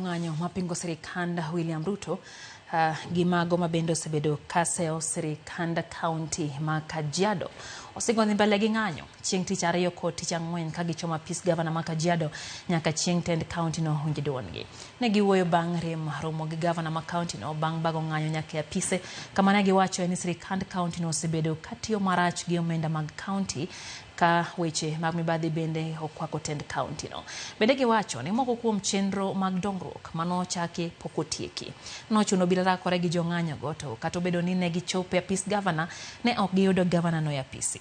Ng'anyo mapingo sirikand William Ruto gimago mabendo osebedo kaseo sirikand kaunti ma Kajiado osingo mbele gi ng'anyo chieng' tich ariyo kod tich ang'wen ka gichoma apis gavana ma Kajiado nyaka chieng' tend kaunti no winj duondgi. Ne giwuoyo bang' rem romo gi gavana ma kaunti no bang' bago ng'anyo nyaka apise kama ne giwacho ni sirikand kaunti no osebedo katiyo marach gi omenda mag kaunti ka weche mag mibadhi bende okwako tend kaunti no. Bende giwacho ni moko kuom chenro mag dongruok mano chake pok otieki. Nochuno bila rakore gi jong'anyo go to kata obedo ni ne gichopo e apis gavana ne ok giyudo gavana no e apisi.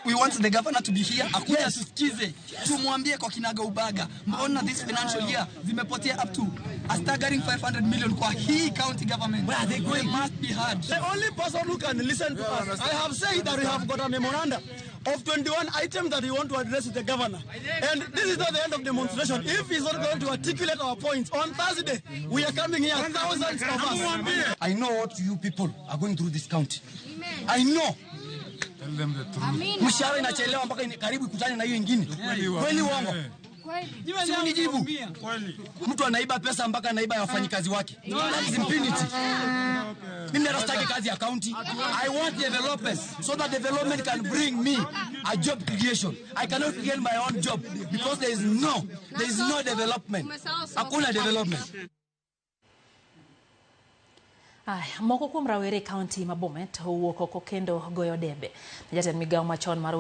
We want the governor to be here. Akuja tusikize. Tumwambie kwa kinaga ubaga. Mbona this financial year zimepotea up to a staggering 500 million kwa hii county government. Where are they going? They must be heard. The only person who can listen to us. I have said that we have got a memorandum of 21 items that we want to address with the governor. And this is not the end of demonstration. If he's not going to articulate our points, on Thursday, we are coming here, thousands of us. I know what you people are going through this county. I know. Tell them the truth. Mshahara inachelewa mpaka karibu ikutane na hiyo nyingine. Kweli uongo? Sio nijibu. Mtu anaiba pesa mpaka anaiba wafanyikazi wake. That is impunity. Mimi nataka kazi ya county. I want developers so that development can bring me a job creation. I cannot create my own job because there is no development. Hakuna development. Moko kuom rawere kaunti ma Bomet owuok oko kendo goyo debe. Jatend migawo machon mar